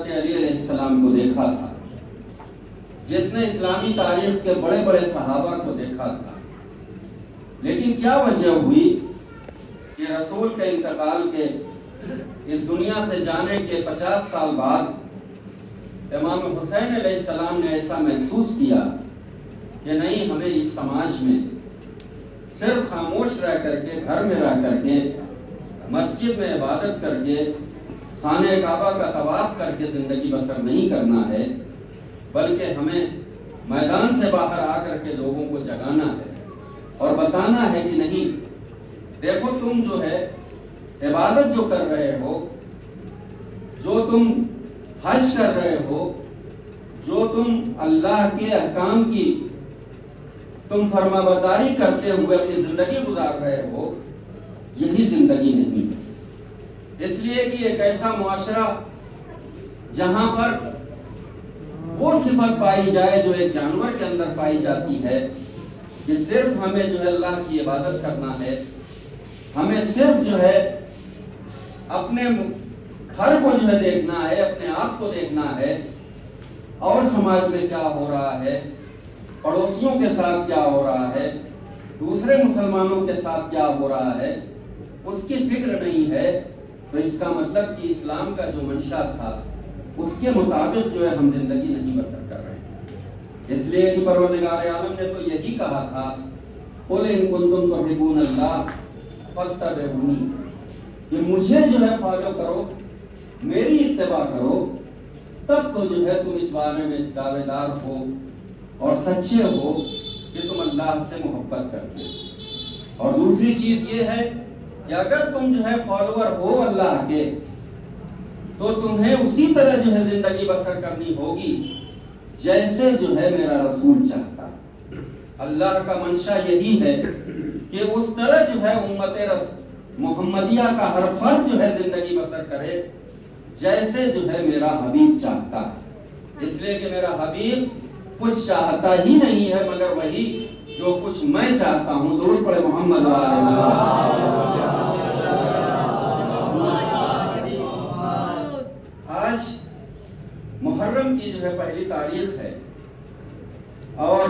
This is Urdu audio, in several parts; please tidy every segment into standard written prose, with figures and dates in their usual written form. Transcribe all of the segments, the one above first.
علی علیہ السلام کو دیکھا تھا، جس نے اسلامی تاریخ کے بڑے بڑے صحابہ کو دیکھا تھا، لیکن کیا وجہ ہوئی کہ رسول کے انتقال کے اس دنیا سے جانے کے 50 سال بعد امام حسین علیہ السلام نے ایسا محسوس کیا کہ نہیں، ہمیں اس سماج میں صرف خاموش رہ کر کے، گھر میں رہ کر کے، مسجد میں عبادت کر کے، خانہ کعبہ کا طواف کر کے زندگی بسر نہیں کرنا ہے، بلکہ ہمیں میدان سے باہر آ کر کے لوگوں کو جگانا ہے اور بتانا ہے کہ نہیں، دیکھو تم جو ہے عبادت جو کر رہے ہو، جو تم حج کر رہے ہو، جو تم اللہ کے احکام کی تم فرما برداری کرتے ہوئے اپنی زندگی گزار رہے ہو، یہی زندگی نہیں ہے۔ اس لیے کہ ایک ایسا معاشرہ جہاں پر وہ صفت پائی جائے جو ایک جانور کے اندر پائی جاتی ہے کہ صرف ہمیں جو ہے اللہ کی عبادت کرنا ہے، ہمیں صرف جو ہے اپنے گھر کو جو ہے دیکھنا ہے، اپنے آپ کو دیکھنا ہے، اور سماج میں کیا ہو رہا ہے، پڑوسیوں کے ساتھ کیا ہو رہا ہے، دوسرے مسلمانوں کے ساتھ کیا ہو رہا ہے، اس کی فکر نہیں ہے، تو اس کا مطلب کہ اسلام کا جو منشا تھا اس کے مطابق جو ہے ہم زندگی نہیں بسر کر رہے ہیں۔ اس لیے کہ پروردگار عالم نے تو یہی کہا تھا، قُلْ إِن كُنتُمْ تُحِبُّونَ اللَّهَ فَاتَّبِعُونِی، کہ مجھے جو ہے فالو کرو، میری اتباع کرو، تب تو جو ہے تم اس بارے میں دعوے دار ہو اور سچے ہو کہ تم اللہ سے محبت کرتے ہو۔ اور دوسری چیز یہ ہے کہ اگر تم جو ہے فالوور ہو اللہ کے، تو تمہیں اسی طرح جو ہے زندگی بسر کرنی ہوگی جیسے جو ہے میرا رسول چاہتا۔ اللہ کا منشا یہی ہے کہ اس طرح جو ہے امت محمدیہ کا ہر فرد جو ہے زندگی بسر کرے جیسے جو ہے میرا حبیب چاہتا ہے۔ اس لیے کہ میرا حبیب کچھ چاہتا ہی نہیں ہے مگر وہی جو کچھ میں چاہتا ہوں۔ درود پڑھے محمد آج محرم کی جو ہے پہلی تاریخ ہے، اور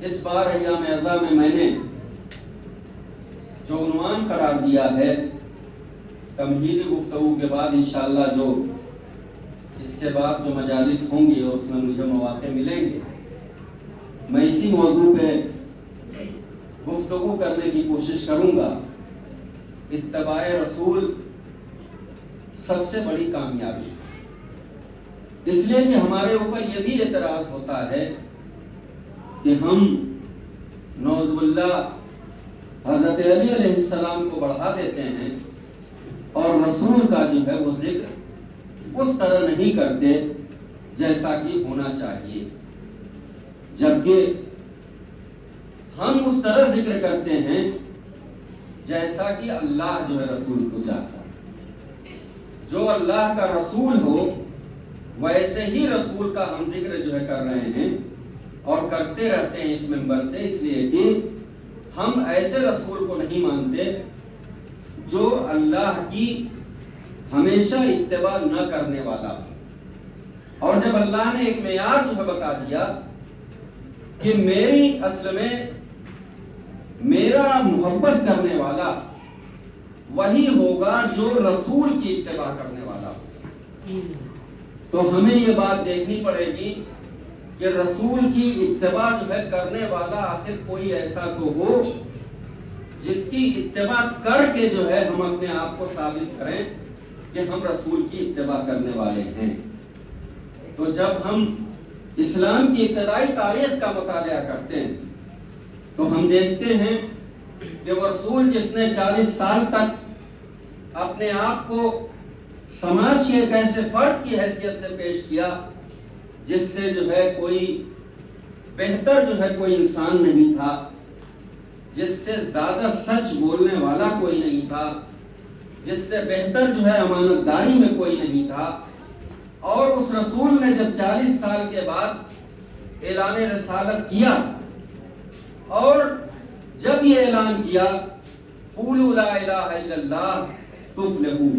اس بار ایام اعزاء میں نے جو عنوان قرار دیا ہے، تمہیدی گفتگو کے بعد انشاءاللہ جو اس کے بعد جو مجالس ہوں گی اس میں مجھے مواقع ملیں گے، میں اسی موضوع پہ گفتگو کرنے کی کوشش کروں گا۔ اتباع رسول سب سے بڑی کامیابی، اس لیے کہ ہمارے اوپر یہ بھی اعتراض ہوتا ہے کہ ہم نعوذ باللہ حضرت علی علیہ السلام کو بڑھا دیتے ہیں اور رسول کا جو ہے وہ ذکر اس طرح نہیں کرتے جیسا کہ ہونا چاہیے، جبکہ ہم اس طرح ذکر کرتے ہیں جیسا کہ اللہ جو ہے رسول کو چاہتا ہے۔ جو اللہ کا رسول ہو ویسے ہی رسول کا ہم ذکر جو ہے کر رہے ہیں اور کرتے رہتے ہیں اس منبر سے، اس لیے کہ ہم ایسے رسول کو نہیں مانتے جو اللہ کی ہمیشہ اتباع نہ کرنے والا ہو۔ اور جب اللہ نے ایک معیار جو ہے بتا دیا کہ میری اصل میں میرا محبت کرنے والا وہی ہوگا جو رسول کی اتباع کرنے والا ہوگا، تو ہمیں یہ بات دیکھنی پڑے گی کہ رسول کی اتباع جو ہے کرنے والا آخر کوئی ایسا تو ہو جس کی اتباع کر کے جو ہے ہم اپنے آپ کو ثابت کریں کہ ہم رسول کی اتباع کرنے والے ہیں۔ تو جب ہم اسلام کی ابتدائی تاریخ کا مطالعہ کرتے ہیں تو ہم دیکھتے ہیں کہ وہ رسول جس نے 40 سال تک اپنے آپ کو سماج کے ایک ایسے فرد کی حیثیت سے پیش کیا جس سے جو ہے کوئی بہتر جو ہے کوئی انسان نہیں تھا، جس سے زیادہ سچ بولنے والا کوئی نہیں تھا، جس سے بہتر جو ہے امانت داری میں کوئی نہیں تھا، اور اس رسول نے جب 40 سال کے بعد اعلان رسالت کیا اور جب یہ اعلان کیا قولوا لا الہ الا اللہ تفلحوا،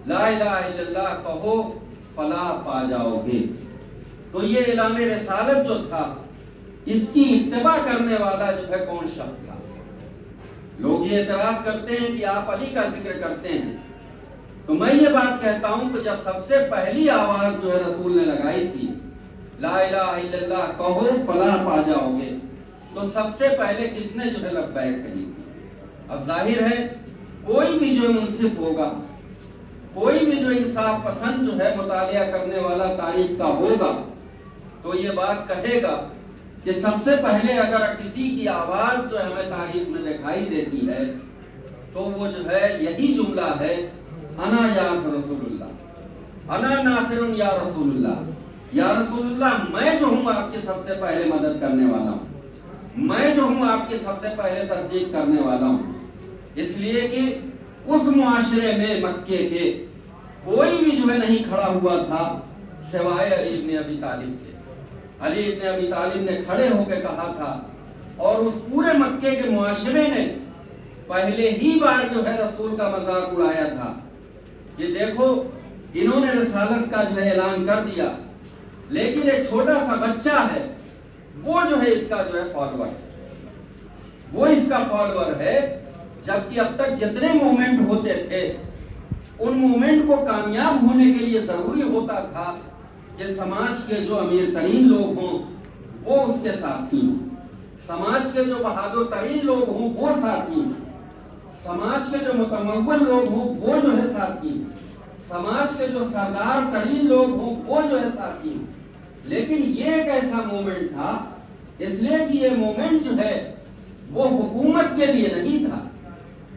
لا الہ الا اللہ کہو فلاح پا جاؤ گے۔ تو یہ اعلان رسالت جو تھا اس کی اتباع کرنے والا جو ہے کون شخص تھا؟ لوگ یہ اعتراض کرتے ہیں کہ آپ علی کا ذکر کرتے ہیں، تو میں یہ بات کہتا ہوں کہ جب سب سے پہلی آواز جو ہے رسول نے لگائی تھی لا الہ الا اللہ کہو فلاح پا جاؤ گے، تو سب سے پہلے کس نے جو ہے لبیک کہی تھی؟ اب ظاہر ہے کوئی بھی جو منصف ہوگا، کوئی بھی جو انصاف پسند جو ہے مطالعہ کرنے والا تاریخ کا ہوگا تو یہ بات کہے گا کہ سب سے پہلے اگر کسی کی آواز جو ہمیں تاریخ میں دکھائی دیتی ہے تو وہ جو ہے یہی جملہ ہے انا یا رسول اللہ، انا ناصر یا رسول اللہ، یا رسول اللہ میں جو ہوں آپ کے سب سے پہلے مدد کرنے والا ہوں، میں جو ہوں آپ کے سب سے پہلے تصدیق کرنے والا ہوں۔ اس لیے کہ اس معاشرے میں مکے کے کوئی بھی جو ہے نہیں کھڑا ہوا تھا سوائے علی ابن ابی طالب کے۔ علی ابن ابی طالب نے کھڑے ہو کے کہا تھا اور اس پورے مکے کے معاشرے نے پہلے ہی بار جو ہے رسول کا مذاق اڑایا تھا کہ دیکھو انہوں نے رسالت کا جو ہے اعلان کر دیا، لیکن ایک چھوٹا سا بچہ ہے وہ جو ہے اس کا جو ہے فالوور ہے، وہ اس کا فالوور ہے، جبکہ اب تک جتنے مومنٹ ہوتے تھے ان مومنٹ کو کامیاب ہونے کے لیے ضروری ہوتا تھا کہ سماج کے جو امیر ترین لوگ ہوں وہ اس کے ساتھی ہوں، سماج کے جو بہادر ترین لوگ ہوں وہ ساتھی ہوں، سماج کے جو متمول لوگ ہوں وہ جو ہے ساتھی ہوں، سماج کے جو سردار ترین لوگ ہوں وہ جو ہے ساتھی ہوں۔ لیکن یہ ایک ایسا مومنٹ تھا، اس لیے کہ یہ مومنٹ جو ہے وہ حکومت کے لیے نہیں تھا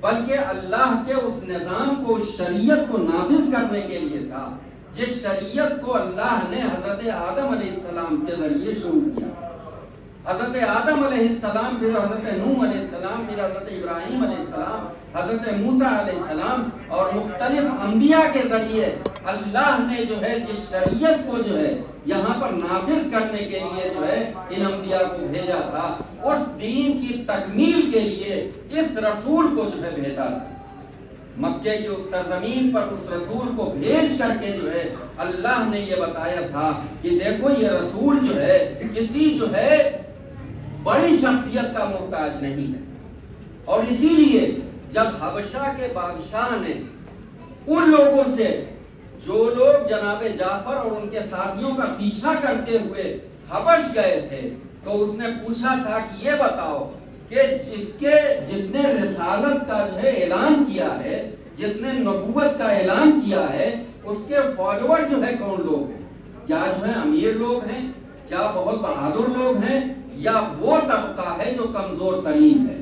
بلکہ اللہ کے اس نظام کو، اس شریعت کو نافذ کرنے کے لیے تھا جس شریعت کو اللہ نے حضرت آدم علیہ السلام کے ذریعے شروع کیا۔ حضرت آدم علیہ السلام، پھر حضرت نوح علیہ السلام، پھر حضرت ابراہیم علیہ السلام، حضرت موسیٰ علیہ السلام اور مختلف انبیاء کے ذریعے اللہ نے جو ہے جس شریعت کو جو ہے یہاں پر نافذ کرنے کے لیے جو ہے ان انبیاء کو بھیجا تھا، اس دین کی تکمیل کے لیے اس رسول کو جو ہے بھیجا تھا۔ مکے کی اس سرزمین پر اس رسول کو بھیج کر کے جو ہے اللہ نے یہ بتایا تھا کہ دیکھو یہ رسول جو ہے کسی جو ہے بڑی شخصیت کا محتاج نہیں ہے۔ اور اسی لیے جب حبشہ کے بادشاہ نے ان لوگوں سے جو لوگ جناب جعفر اور ان کے ساتھیوں کا پیچھا کرتے ہوئے حبش گئے تھے تو اس نے پوچھا تھا کہ یہ بتاؤ کہ جس نے رسالت کا جو ہے اعلان کیا ہے، جس نے نبوت کا اعلان کیا ہے، اس کے فالوور جو ہے کون لوگ ہیں؟ کیا جو ہے امیر لوگ ہیں؟ کیا بہت بہادر لوگ ہیں؟ یا وہ طبقہ ہے جو کمزور ترین ہے،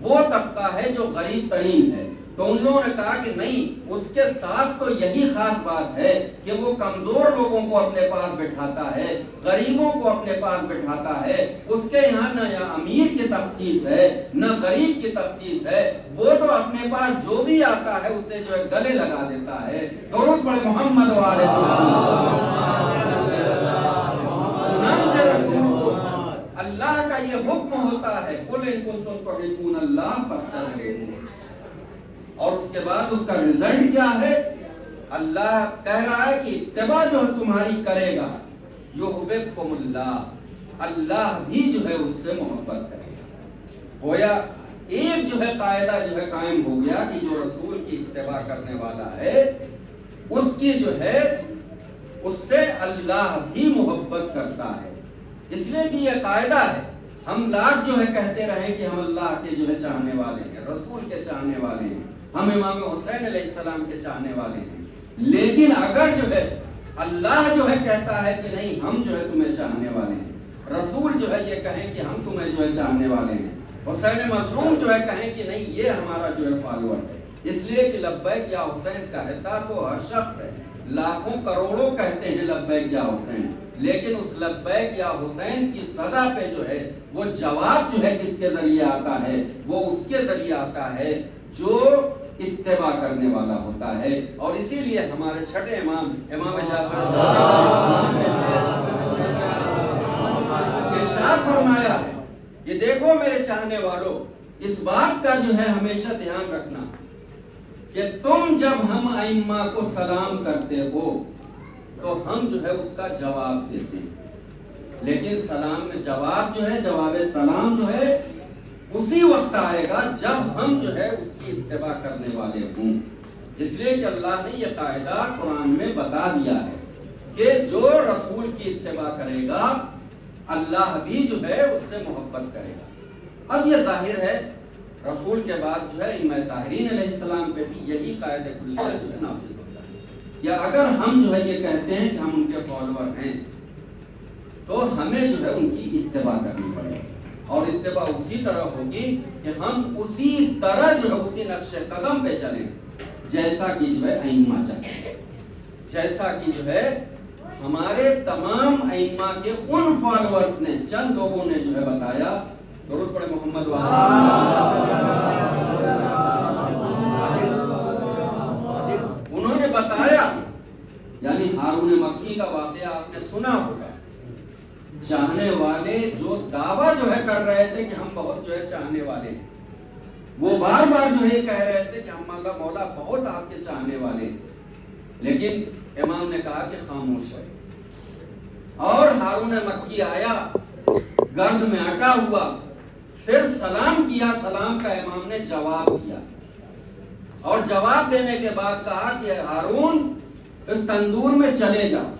وہ طبقہ ہے جو غریب ترین ہے؟ تو ان لوگوں نے کہا کہ نہیں، اس کے ساتھ تو یہی خاص بات ہے کہ وہ کمزور لوگوں کو اپنے پاس بٹھاتا ہے، غریبوں کو اپنے پاس بٹھاتا ہے، اس کے یہاں نہ امیر کی تخصیص ہے نہ غریب کی تخصیص ہے، وہ تو اپنے پاس جو بھی آتا ہے اسے جو ہے گلے لگا دیتا ہے۔ درود پڑھے محمد وعلى چنانچہ رسول کو اللہ کا یہ حکم ہوتا ہے قل ان کنتم تحبون اللہ فاتبعونی، اور اس کے بعد اس کا رزلٹ کیا ہے؟ اللہ کہہ رہا ہے کہ اتباع جو ہے تمہاری کرے گا، یحببکم اللہ، اللہ بھی جو ہے اس سے محبت کرے گا۔ گویا ایک جو ہے قاعدہ جو ہے قائم ہو گیا کہ جو رسول کی اتباع کرنے والا ہے اس کی جو ہے اس سے اللہ بھی محبت کرتا ہے۔ اس لیے کہ یہ قاعدہ ہے، ہم لاکھ جو ہے کہتے رہے کہ ہم اللہ کے جو ہے چاہنے والے ہیں، رسول کے چاہنے والے ہیں، ہم امام حسین علیہ السلام کے چاہنے والے ہیں، لیکن اگر جو ہے اللہ جو ہے کہتا ہے کہ نہیں ہم جو ہے تمہیں چاہنے والے ہیں، رسول جو ہے یہ کہیں کہ ہم تمہیں جو ہے چاہنے والے ہیں، حسین مظلوم جو ہے کہیں کہ نہیں یہ ہمارا جو ہے فالوور ہے، اس لیے کہ لبیک یا حسین کہتا تو ہر شخص ہے، لاکھوں کروڑوں کہتے ہیں لبیک یا حسین، لیکن اس لبیک یا حسین کی صدا پہ جو ہے وہ جواب جو ہے کس کے ذریعے آتا ہے؟ وہ اس کے ذریعے آتا ہے جو اتباع کرنے والا ہوتا ہے۔ اور اسی لیے ہمارے چھٹے امام جعفر ارشاد فرمایا ہے کہ دیکھو میرے چاہنے والوں، اس بات کا جو ہے ہمیشہ دھیان رکھنا کہ تم جب ہم ائمہ کو سلام کرتے ہو تو ہم جو ہے اس کا جواب دیتے ہیں، لیکن سلام میں جواب جو ہے، جواب سلام جو ہے اسی وقت آئے گا جب ہم جو ہے اس کی اتباع کرنے والے ہوں۔ اس لیے کہ اللہ نے یہ قاعدہ قرآن میں بتا دیا ہے کہ جو رسول کی اتباع کرے گا اللہ بھی جو ہے اس سے محبت کرے گا۔ اب یہ ظاہر ہے رسول کے بعد جو ہے ائمہ طاہرین علیہ السلام پہ بھی یہی قاعدہ کلیہ جو ہے نافذ ہوتا ہے، یا اگر ہم جو ہے یہ کہتے ہیں کہ ہم ان کے فالوور ہیں تو ہمیں جو ہے ان کی اتباع کرنی پڑے گی، اور اتباع اسی طرح ہوگی کہ ہم اسی طرح جو ہے اسی نقش قدم پہ چلیں جیسا کہ جو ہے ائمہ چلیں، جیسا کہ جو ہے ہمارے تمام ائمہ کے ان فالوورز نے، چند لوگوں نے جو ہے بتایا۔ درود پڑھے محمد انہوں نے بتایا، یعنی ہارون مکی کا واقعہ آپ نے سنا ہوگا، چاہنے والے جو دعویٰ جو ہے کر رہے تھے کہ ہم بہت جو ہے چاہنے والے ہیں، وہ بار بار جو ہے کہہ رہے تھے کہ ہم اللہ مولا بہت آپ کے چاہنے والے ہیں، لیکن امام نے کہا کہ خاموش ہے، اور ہارون مکی آیا گرد میں اٹا ہوا، صرف سلام کیا، سلام کا امام نے جواب دیا، اور جواب دینے کے بعد کہا کہ ہارون اس تندور میں چلے جاؤ۔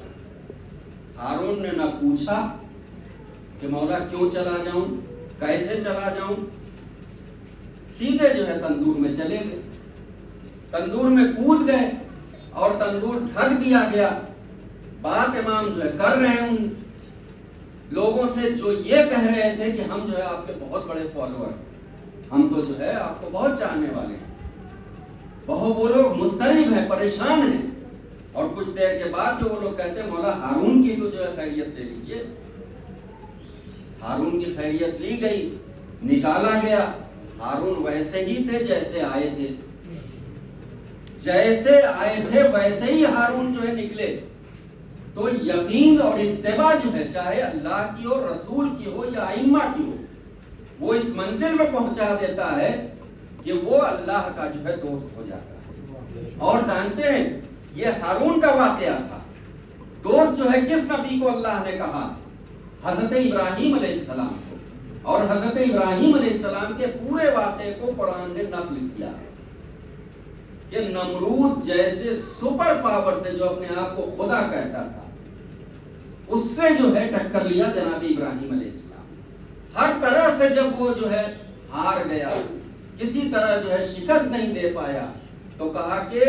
ہارون نے نہ پوچھا کہ مولا کیوں چلا جاؤں، کیسے چلا جاؤں، سیدھے جو ہے تندور میں چلے گئے، تندور میں کود گئے اور تندور ڈھک دیا گیا۔ بات امام جو ہے کر رہے ہیں ان لوگوں سے جو یہ کہہ رہے تھے کہ ہم جو ہے آپ کے بہت بڑے فالوور ہیں، ہم تو جو ہے آپ کو بہت چاہنے والے ہیں۔ بہت وہ لوگ مضطرب ہیں، پریشان ہیں، اور کچھ دیر کے بعد جو وہ لوگ کہتے ہیں مولا ہارون کی تو جو ہے خیریت لے لیجئے۔ ہارون کی خیریت لی گئی، نکالا گیا، ہارون ویسے ہی تھے جیسے آئے تھے، جیسے آئے تھے ویسے ہی ہارون جو ہے نکلے۔ تو یقین اور اتباع جو ہے چاہے اللہ کی ہو، رسول کی ہو یا ائمہ کی ہو، وہ اس منزل میں پہنچا دیتا ہے کہ وہ اللہ کا جو ہے دوست ہو جاتا ہے۔ اور جانتے ہیں یہ ہارون کا واقعہ تھا، دوست جو ہے کس نبی کو اللہ نے کہا؟ حضرت ابراہیم علیہ السلام کو، اور حضرت ابراہیم علیہ السلام کے پورے واقعے کو قرآن نے نقل کیا ہے کہ نمرود جیسے سپر پاور سے جو اپنے آپ کو خدا کہتا تھا، اس سے جو ہے ٹکر لیا جناب ابراہیم علیہ السلام۔ ہر طرح سے جب وہ جو ہے ہار گیا، کسی طرح جو ہے شکست نہیں دے پایا، تو کہا کہ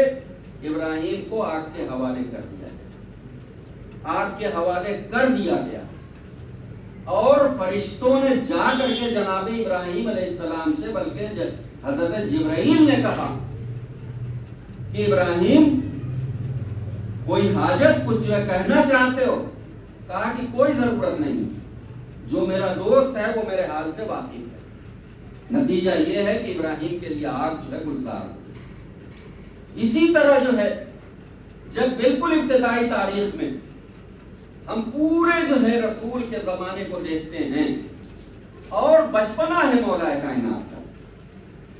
ابراہیم کو آگ کے حوالے کر دیا گیا، آگ کے حوالے کر دیا گیا، اور فرشتوں نے جا کر کے جناب ابراہیم علیہ السلام سے، بلکہ حضرت جبرائیل نے کہا کہ ابراہیم کوئی حاجت، کچھ جو ہے کہنا چاہتے ہو؟ کہا کہ کوئی ضرورت نہیں، جو میرا دوست ہے وہ میرے حال سے واقف ہے۔ نتیجہ یہ ہے کہ ابراہیم کے لیے آگ جو ہے گلزار ہوئی۔ اسی طرح جو ہے جب بالکل ابتدائی تاریخ میں ہم پورے جو ہے رسول کے زمانے کو دیکھتے ہیں، اور بچپنا ہے مولا کائنات کا،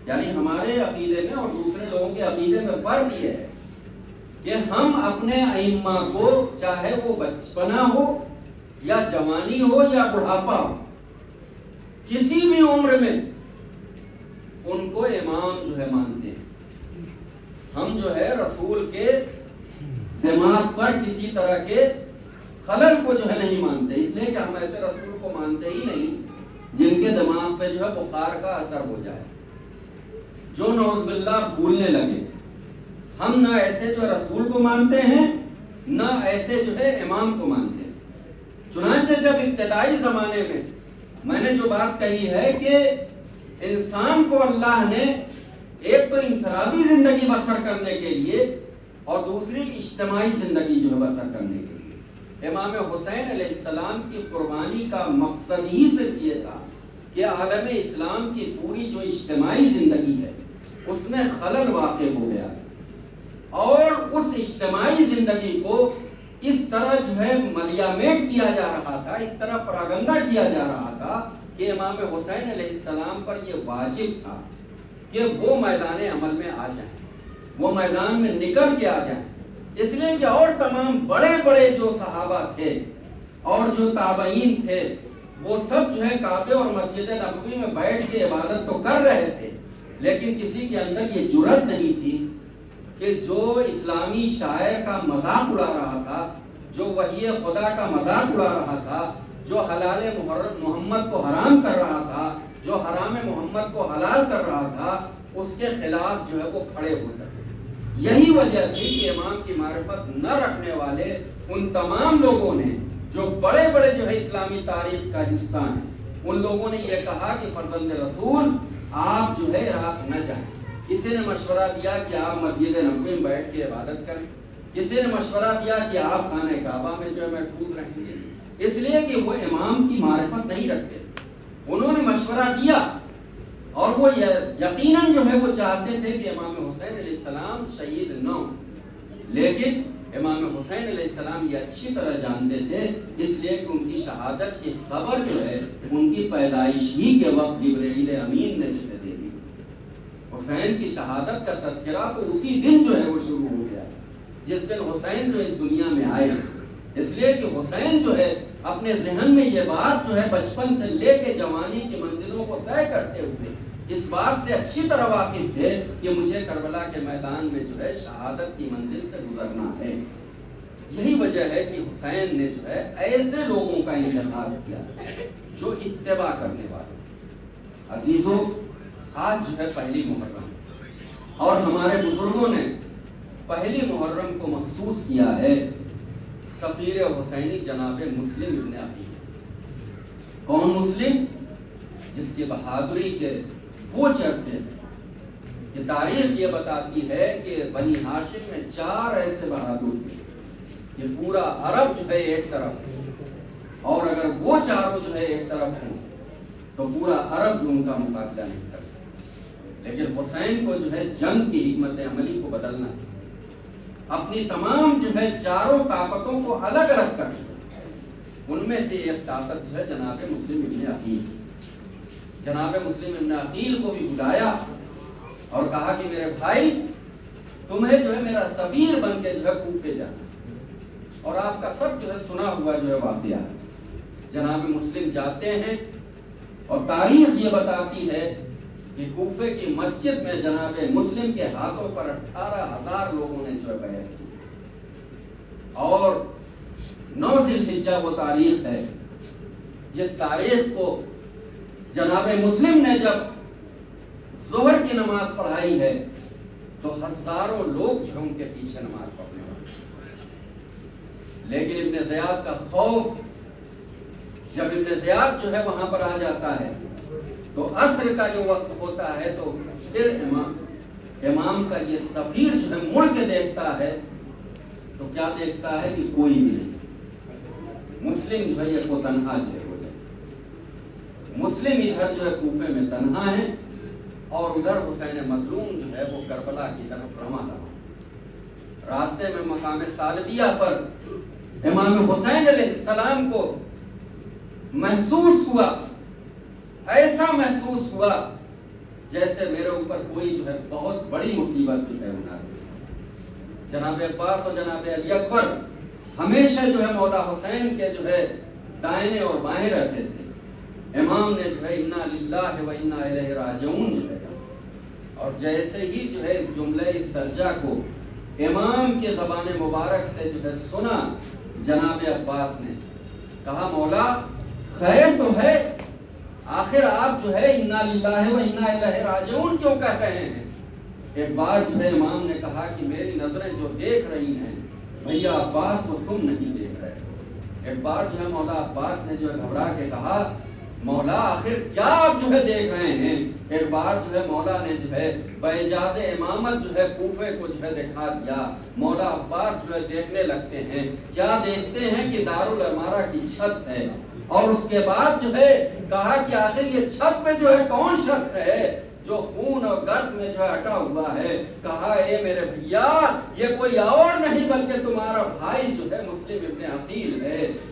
یعنی ہمارے عقیدے میں اور دوسرے لوگوں کے عقیدے میں فرق یہ ہے کہ ہم اپنے ائمہ کو، چاہے وہ بچپنا ہو یا جوانی ہو یا بڑھاپا ہو، کسی بھی عمر میں ان کو امام جو ہے مانتے ہیں۔ ہم جو ہے رسول کے دماغ پر کسی طرح کے خلل کو جو ہے نہیں مانتے، اس لیے کہ ہم ایسے رسول کو مانتے ہی نہیں جن کے دماغ پہ جو ہے بخار کا اثر ہو جائے، جو نعوذ باللہ بھولنے لگے۔ ہم نہ ایسے جو رسول کو مانتے ہیں، نہ ایسے جو ہے امام کو مانتے ہیں۔ چنانچہ جب ابتدائی زمانے میں نے جو بات کہی ہے کہ انسان کو اللہ نے ایک تو انفرادی زندگی بسر کرنے کے لیے اور دوسری اجتماعی زندگی جو ہے بسر کرنے کے لیے، امام حسین علیہ السلام کی قربانی کا مقصد ہی صرف یہ تھا کہ عالم اسلام کی پوری جو اجتماعی زندگی ہے اس میں خلل واقع ہو گیا، اور اس اجتماعی زندگی کو اس طرح جو ہے ملیامیٹ کیا جا رہا تھا، اس طرح پراگندہ کیا جا رہا تھا کہ امام حسین علیہ السلام پر یہ واجب تھا کہ وہ میدان عمل میں آ جائیں، وہ میدان میں نکل کے آ جائیں، اس لیے کہ اور تمام بڑے بڑے جو صحابہ تھے اور جو تابعین تھے وہ سب جو ہے کعبے اور مسجد نبوی میں بیٹھ کے عبادت تو کر رہے تھے، لیکن کسی کے اندر یہ جرأت نہیں تھی کہ جو اسلامی شاعر کا مذاق اڑا رہا تھا، جو وحی خدا کا مذاق اڑا رہا تھا، جو حلال محمد کو حرام کر رہا تھا، جو حرام محمد کو حلال کر رہا تھا، اس کے خلاف جو ہے وہ کھڑے ہو سکے۔ یہی وجہ تھی کہ امام کی معرفت نہ رکھنے والے ان تمام لوگوں نے جو بڑے بڑے جو ہے اسلامی تاریخ کا حصہ ہیں، ان لوگوں نے یہ کہا کہ فرزند رسول آپ جو ہے عراق نہ جائیں۔ کسی نے مشورہ دیا کہ آپ مسجد نبوی میں بیٹھ کے عبادت کریں، کسی نے مشورہ دیا کہ آپ خانہ کعبہ میں جو ہے محفوظ رہیں گے، اس لیے کہ وہ امام کی معرفت نہیں رکھتے۔ انہوں نے مشورہ دیا اور وہ یقیناً جو ہے وہ چاہتے تھے کہ امام حسین علیہ السلام شہید نہ ہوں، لیکن امام حسین علیہ السلام یہ اچھی طرح جانتے تھے، اس لیے کہ ان کی شہادت کی خبر جو ہے ان کی پیدائش ہی کے وقت جبرائیل امین نے جو ہے دے دی۔ حسین کی شہادت کا تذکرہ تو اسی دن جو ہے وہ شروع ہو گیا جس دن حسین جو اس دنیا میں آئے، اس لیے کہ حسین جو ہے اپنے ذہن میں یہ بات جو ہے بچپن سے لے کے جوانی کی منزلوں کو طے کرتے ہوئے اس بات سے اچھی طرح واقف تھے کہ مجھے کربلا کے میدان میں جو ہے شہادت کی منزل سے گزرنا ہے۔ یہی وجہ ہے کہ حسین نے جو ہے ایسے لوگوں کا انتخاب کیا جو اتباع کرنے والے۔ عزیزو، آج جو ہے پہلی محرم اور ہمارے بزرگوں نے پہلی محرم کو مخصوص کیا ہے سفیر حسینی جناب مسلم ابن عقیل۔ کون مسلم؟ جس کی بہادری کے وہ چرچے ہیں کہ تاریخ یہ بتاتی ہے کہ بنی ہاشم میں 4 ایسے بہادر تھے کہ پورا عرب جو ہے ایک طرف، اور اگر وہ چاروں جو ہے ایک طرف ہوں تو پورا عرب جو ان کا مقابلہ نہیں کرتا۔ لیکن حسین کو جو ہے جنگ کی حکمت عملی کو بدلنا ہے، اپنی تمام جو ہے چاروں طاقتوں کو الگ الگ کر دیا۔ ان میں سے ایک طاقت جو ہے جناب مسلم ابن عقیل۔ جناب مسلم ابن عقیل کو بھی بلایا اور کہا کہ میرے بھائی تمہیں جو ہے میرا سفیر بن کے جو ہے کوفے جانا، اور آپ کا سب جو ہے سنا ہوا جو ہے واقعہ۔ جناب مسلم جاتے ہیں اور تاریخ یہ بتاتی ہے کہ کوفے کی مسجد میں جناب مسلم کے ہاتھوں پر 18,000 لوگوں نے جو ہے بیعت کی، اور 9 ذی الحجہ وہ تاریخ ہے جس تاریخ کو جناب مسلم نے جب ظہر کی نماز پڑھائی ہے تو ہزاروں لوگ جو ان کے پیچھے نماز پڑھنے والے، لیکن ابن زیاد کا خوف، جب ابن زیاد جو ہے وہاں پر آ جاتا ہے تو عصر کا جو وقت ہوتا ہے تو پھر امام کا یہ سفیر جو ہے مڑ کے دیکھتا ہے تو کیا دیکھتا ہے کہ کوئی بھی نہیں۔ مسلم جو ہے یہ کو تنہا جو ہے ہو جائے، مسلم ادھر جو ہے کوفے میں تنہا ہے اور ادھر حسین مظلوم جو ہے وہ کربلا کی طرف روانہ۔ راستے میں مقام سالبیہ پر امام حسین علیہ السلام کو محسوس ہوا، ایسا محسوس ہوا جیسے میرے اوپر کوئی جو ہے بہت بڑی مصیبت جو ہے مناسب۔ جناب عباس اور جناب علی اکبر ہمیشہ جو ہے مولا حسین کے جو ہے دائنے اور بائیں رہتے تھے۔ امام نے جو ہے انا للہ و انا الیہ راجعون جو ہے، اور جیسے ہی جو ہے جملہ اس درجہ کو امام کے زبان مبارک سے جو ہے سنا، جناب عباس نے کہا مولا خیر تو ہے، آخر آپ جو ہے انا للہ و انا الیہ راجعون کیوں کہہ رہے ہیں؟ ایک بار جو ہے امام نے کہا کہ میری نظریں جو دیکھ رہی ہیں بھیا عباس وہ تم نہیں دیکھ رہے ہو۔ ایک بار جو ہے مولا عباس نے جو ہے گھبرا کے کہا مولا آخر کیا آپ جو ہے دیکھ رہے ہیں؟ ایک بار جو ہے مولا نے جو ہے باجاد امامت جو ہے کوفے کو جو ہے دکھا دیا۔ مولا عباس جو ہے دیکھنے لگتے ہیں، کیا دیکھتے ہیں کہ دارالعمارہ کی چھت ہے، اور اس کے بعد جو ہے کہا کہ آخر یہ چھت پہ جو ہے کون شخص ہے جو خون اور گرد میں جو ہے اٹا ہوا ہے؟ کہا اے میرے بھیا یہ کوئی اور نہیں بلکہ تمہارا بھائی جو ہے مسلم ابن عقیل ہے،